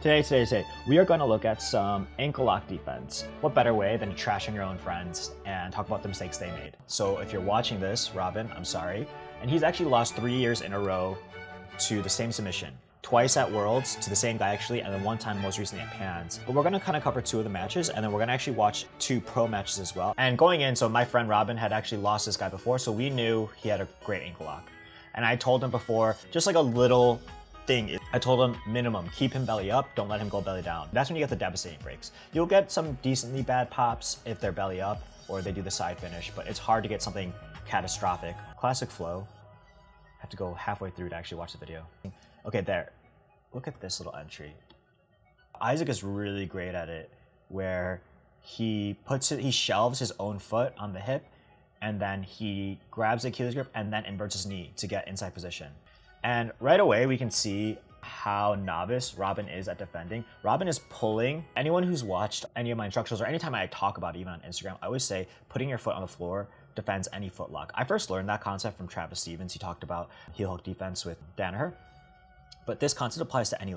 Today, we are going to look at some ankle lock defense. What better way than to trash on your own friends and talk about the mistakes they made. So if you're watching this, Robin, I'm sorry. And he's actually lost 3 years in a row to the same submission. Twice at Worlds to the same guy actually, and then one time most recently at Pans. But we're gonna kind of cover 2 of the matches, and then we're gonna actually watch 2 pro matches as well. And going in, so my friend Robin had actually lost this guy before, so we knew he had a great ankle lock. And I told him before, just like a little thing, I told him minimum, keep him belly up, don't let him go belly down. That's when you get the devastating breaks. You'll get some decently bad pops if they're belly up or they do the side finish, but it's hard to get something catastrophic. Classic flow. Have to go halfway through to actually watch the video. Okay, there. Look at this little entry. Isaac is really great at it, where he shelves his own foot on the hip, and then he grabs the Achilles grip and then inverts his knee to get inside position. And right away, we can see how novice Robin is at defending. Robin is pulling. Anyone who's watched any of my instructions, or anytime I talk about it, even on Instagram, I always say putting your foot on the floor defends any foot lock. I first learned that concept from Travis Stevens. He talked about heel hook defense with Danaher. But this concept applies to any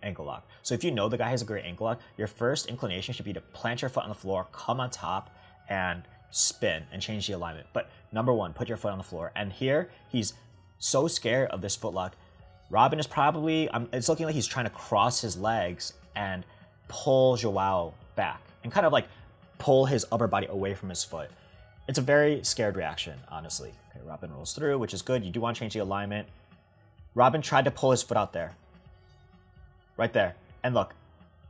ankle lock. So if you know the guy has a great ankle lock, your first inclination should be to plant your foot on the floor, come on top, and spin and change the alignment. But number 1, put your foot on the floor. And here, he's so scared of this foot lock. Robin is probably, it's looking like he's trying to cross his legs and pull Joao back and kind of like pull his upper body away from his foot. It's a very scared reaction, honestly. Okay, Robin rolls through, which is good. You do want to change the alignment. Robin tried to pull his foot out there. Right there. And look,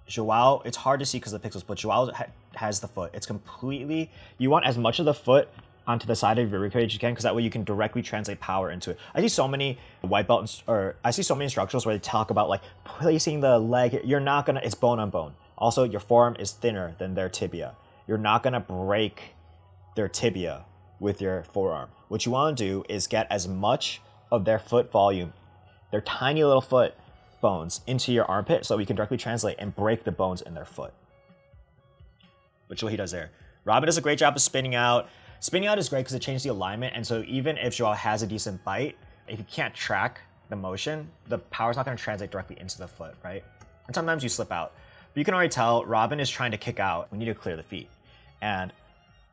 Joao, it's hard to see because of the pixels, but Joao has the foot. It's completely, you want as much of the foot onto the side of your ribcage as you can, because that way you can directly translate power into it. I see so many white belts, or I see so many instructionals where they talk about like placing the leg. You're not gonna, it's bone on bone. Also, your forearm is thinner than their tibia. You're not gonna break their tibia with your forearm. What you wanna do is get as much of their foot volume, their tiny little foot bones, into your armpit so you can directly translate and break the bones in their foot. Which is what he does there. Robin does a great job of spinning out. Spinning out is great because it changes the alignment, and so even if Joao has a decent bite, if you can't track the motion, the power's not going to translate directly into the foot, right? And sometimes you slip out. But you can already tell Robin is trying to kick out. We need to clear the feet. And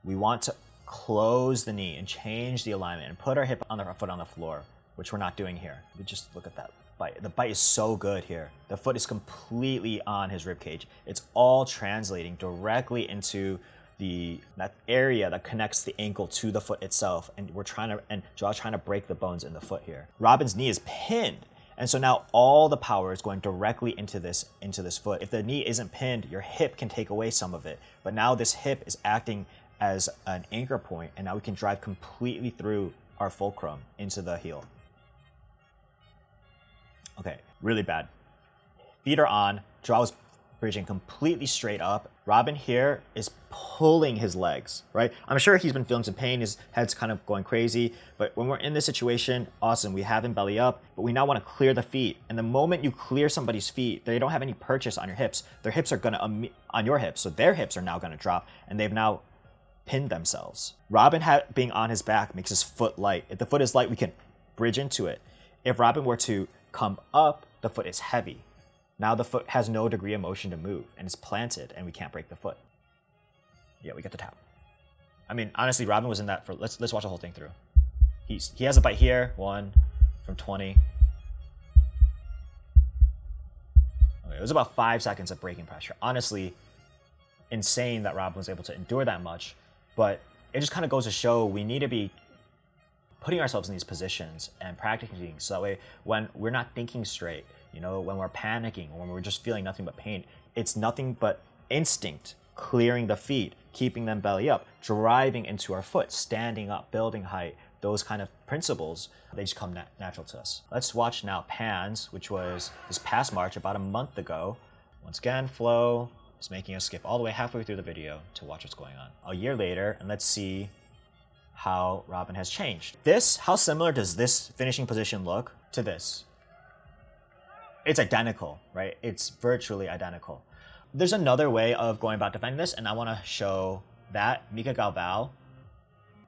we want to close the knee and change the alignment and put our foot on the floor, which we're not doing here. We just look at that bite. The bite is so good here. The foot is completely on his ribcage. It's all translating directly into that area that connects the ankle to the foot itself, and Joao's trying to break the bones in the foot here. Robin's knee is pinned, and so now all the power is going directly into this foot. If the knee isn't pinned, your hip can take away some of it, but now this hip is acting as an anchor point, and now we can drive completely through our fulcrum into the heel. Okay, really bad. Feet are on. Joao's bridging completely straight up. Robin here is pulling his legs, right? I'm sure he's been feeling some pain. His head's kind of going crazy. But when we're in this situation, awesome. We have him belly up, but we now want to clear the feet. And the moment you clear somebody's feet, they don't have any purchase on your hips. Their hips are going to, on your hips. So their hips are now going to drop, and they've now pinned themselves. Robin being on his back makes his foot light. If the foot is light, we can bridge into it. If Robin were to come up, the foot is heavy. Now the foot has no degree of motion to move, and it's planted, and we can't break the foot. Yeah, we get the tap. I mean, honestly, Robin was in that for, let's watch the whole thing through. He has a bite here, 1 from 20. Okay, it was about 5 seconds of breaking pressure. Honestly, insane that Robin was able to endure that much, but it just kind of goes to show we need to be putting ourselves in these positions and practicing so that way when we're not thinking straight, you know, when we're panicking, when we're just feeling nothing but pain, it's nothing but instinct, clearing the feet, keeping them belly up, driving into our foot, standing up, building height, those kind of principles, they just come natural to us. Let's watch now Pans, which was this past March, about a month ago. Once again, Flo is making us skip all the way halfway through the video to watch what's going on. A year later, and let's see how Robin has changed. How similar does this finishing position look to this? It's identical, right? It's virtually identical. There's another way of going about defending this, and I want to show that. MICA GALVAO.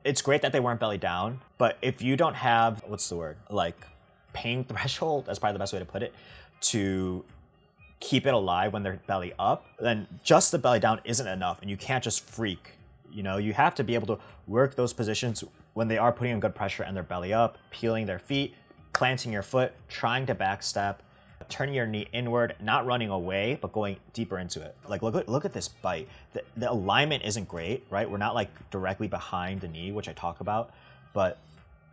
It's great that they weren't belly down, but if you don't have, what's the word? Like pain threshold, that's probably the best way to put it, to keep it alive when they're belly up, then just the belly down isn't enough, and you can't just freak. You know, you have to be able to work those positions when they are putting in good pressure and they're belly up, peeling their feet, planting your foot, trying to backstep, turning your knee inward, not running away, but going deeper into it. Like, look at this bite. The alignment isn't great, right? We're not like directly behind the knee, which I talk about, but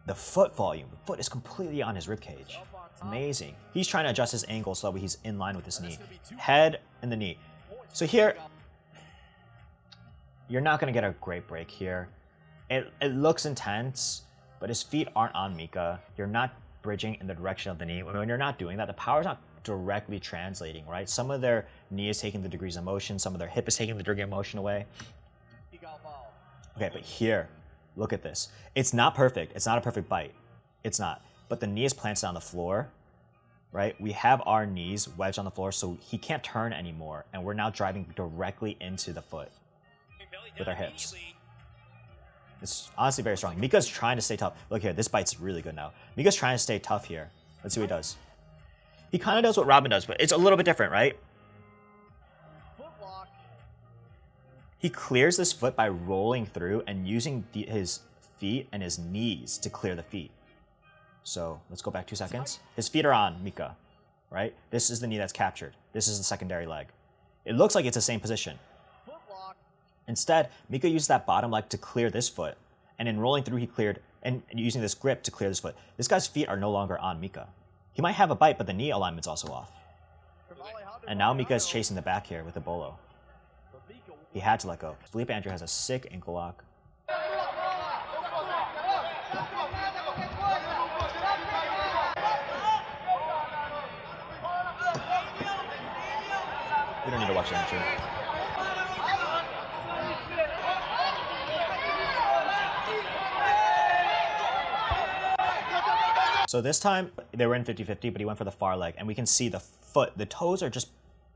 the foot volume, the foot is completely on his rib cage. Amazing. He's trying to adjust his angle so that he's in line with his knee. Head and the knee. So here, you're not going to get a great break here. It looks intense, but his feet aren't on MICA. You're not bridging in the direction of the knee. When you're not doing that, the power's not directly translating, right? Some of their knee is taking the degrees of motion, some of their hip is taking the degree of motion away. Okay, but here, look at this. It's not perfect. It's not a perfect bite. It's not. But the knee is planted on the floor, right? We have our knees wedged on the floor, so he can't turn anymore, and we're now driving directly into the foot with our hips. It's honestly very strong. MICA's trying to stay tough. Look here, this bite's really good now. MICA's trying to stay tough here. Let's see what he does. He kind of does what Robin does, but it's a little bit different, right? He clears this foot by rolling through and using his feet and his knees to clear the feet. So let's go back 2 seconds. His feet are on MICA, right? This is the knee that's captured. This is the secondary leg. It looks like it's the same position. Instead, MICA used that bottom leg to clear this foot. And in rolling through, he cleared, and using this grip to clear this foot. This guy's feet are no longer on MICA. He might have a bite, but the knee alignment's also off. And now MICA is chasing the back here with a bolo. He had to let go. Felipe Andrew has a sick ankle lock. We don't need to watch the entry. So this time, they were in 50-50, but he went for the far leg, and we can see the foot, the toes are just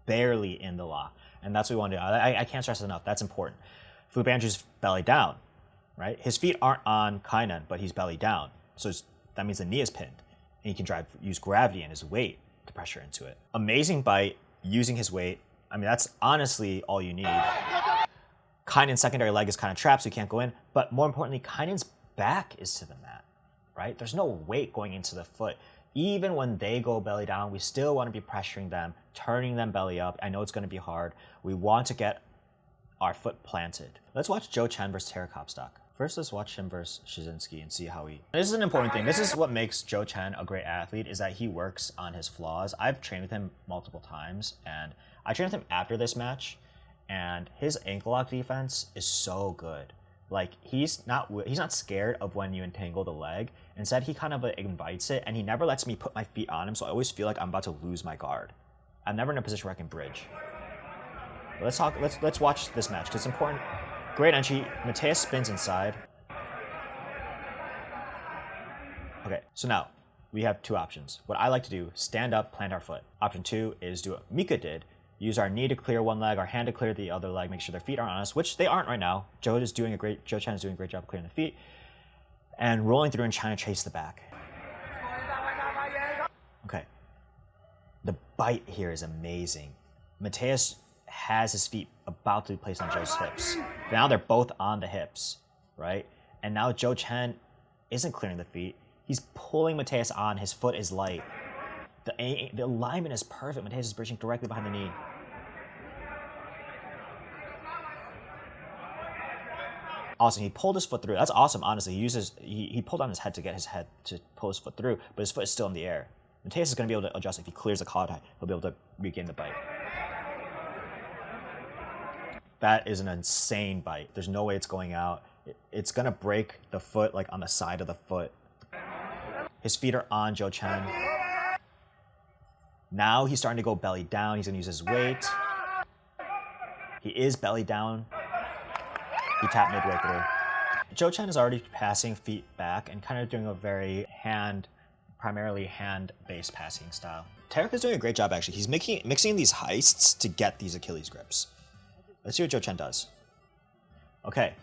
barely in the lock, and that's what we want to do. I can't stress it enough, that's important. Felipe Andrew's belly down, right? His feet aren't on KAYNAN, but he's belly down, so that means the knee is pinned, and he can use gravity and his weight to pressure into it. Amazing bite, using his weight. I mean, that's honestly all you need. KAYNAN's secondary leg is kind of trapped, so he can't go in, but more importantly, KAYNAN's back is to the mat. Right? There's no weight going into the foot. Even when they go belly down, we still want to be pressuring them, turning them belly up. I know it's going to be hard. We want to get our foot planted. Let's watch Joao Chen versus Tarik Hopstock. First, let's watch him versus Szczeciński and see how he... This is an important thing. This is what makes Joao Chen a great athlete, is that he works on his flaws. I've trained with him multiple times, and I trained with him after this match, and his ankle lock defense is so good. Like, he's not scared of when you entangle the leg. Instead, he kind of invites it, and he never lets me put my feet on him, so I always feel like I'm about to lose my guard. I'm never in a position where I can bridge. Let's watch this match, because it's important. Great entry. Mateusz spins inside. Okay, so now we have two options. What I like to do, stand up, plant our foot. Option 2 is do what MICA did. Use our knee to clear one leg, our hand to clear the other leg, make sure their feet aren't on us, which they aren't right now. Joao Chen is doing a great job of clearing the feet. And rolling through and trying to chase the back. Okay. The bite here is amazing. Mateusz has his feet about to be placed on Joe's hips. Now they're both on the hips, right? And now Joao Chen isn't clearing the feet. He's pulling Mateusz on. His foot is light. The alignment is perfect. Mateusz is bridging directly behind the knee. Awesome, he pulled his foot through. That's awesome, honestly. He pulled on his head to get his head to pull his foot through, but his foot is still in the air. Mateusz is going to be able to adjust. If he clears the collar tie, he'll be able to regain the bite. That is an insane bite. There's no way it's going out. It's going to break the foot, like on the side of the foot. His feet are on Joao Chen. Now he's starting to go belly down. He's going to use his weight. He is belly down. He tapped midway through. Joao Chen is already passing feet back and kind of doing a very primarily hand-based passing style. Tarik is doing a great job, actually. He's mixing these heists to get these Achilles grips. Let's see what Joao Chen does. Okay.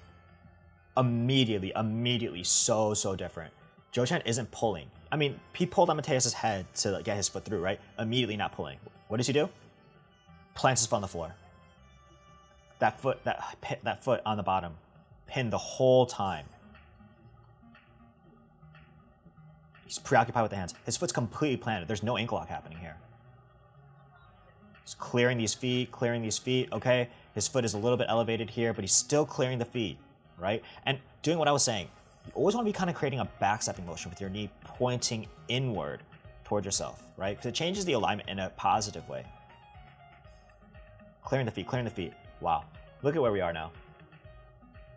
Immediately, so different. Joao Chen isn't pulling. I mean, he pulled on Mateusz's head to get his foot through, right? Immediately not pulling. What does he do? Plants his foot on the floor. That foot on the bottom. Pinned the whole time. He's preoccupied with the hands. His foot's completely planted. There's no ankle lock happening here. He's clearing these feet, okay? His foot is a little bit elevated here, but he's still clearing the feet, right? And doing what I was saying, you always want to be kind of creating a backstepping motion with your knee pointing inward towards yourself, right? Because it changes the alignment in a positive way. Clearing the feet. Wow. Look at where we are now.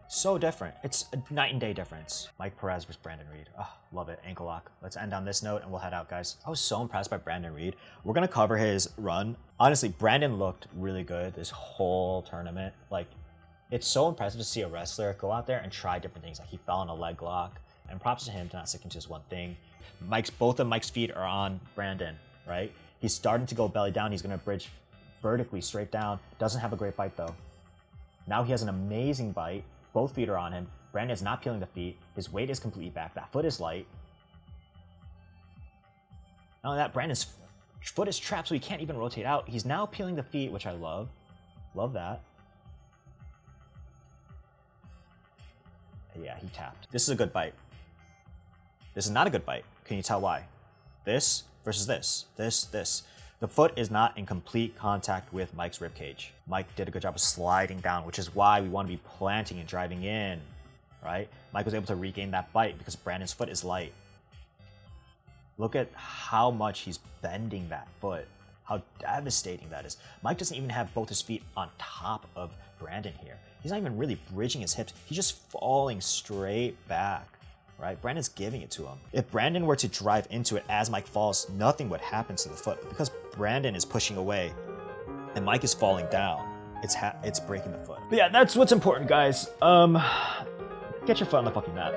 So different. It's a night and day difference. Mike Perez versus Brandon Reed. Oh, love it. Ankle lock. Let's end on this note and we'll head out, guys. I was so impressed by Brandon Reed. We're going to cover his run. Honestly, Brandon looked really good this whole tournament. Like, it's so impressive to see a wrestler go out there and try different things. Like, he fell on a leg lock. And props to him to not sticking to just one thing. Both of Mike's feet are on Brandon, right? He's starting to go belly down. He's going to bridge vertically straight down. Doesn't have a great bite, though. Now he has an amazing bite. Both feet are on him. Brandon's not peeling the feet. His weight is completely back. That foot is light. Not only that, Brandon's foot is trapped, so he can't even rotate out. He's now peeling the feet, which I love. Love that. Yeah, he tapped. This is a good bite. This is not a good bite. Can you tell why? This versus this. This. The foot is not in complete contact with Mike's ribcage. Mike did a good job of sliding down, which is why we want to be planting and driving in, right? Mike was able to regain that bite because Brandon's foot is light. Look at how much he's bending that foot, how devastating that is. Mike doesn't even have both his feet on top of Brandon here. He's not even really bridging his hips. He's just falling straight back. Right? Brandon's giving it to him. If Brandon were to drive into it as Mike falls, nothing would happen to the foot. But because Brandon is pushing away and Mike is falling down, it's breaking the foot. But yeah, that's what's important, guys. Get your foot on the fucking mat.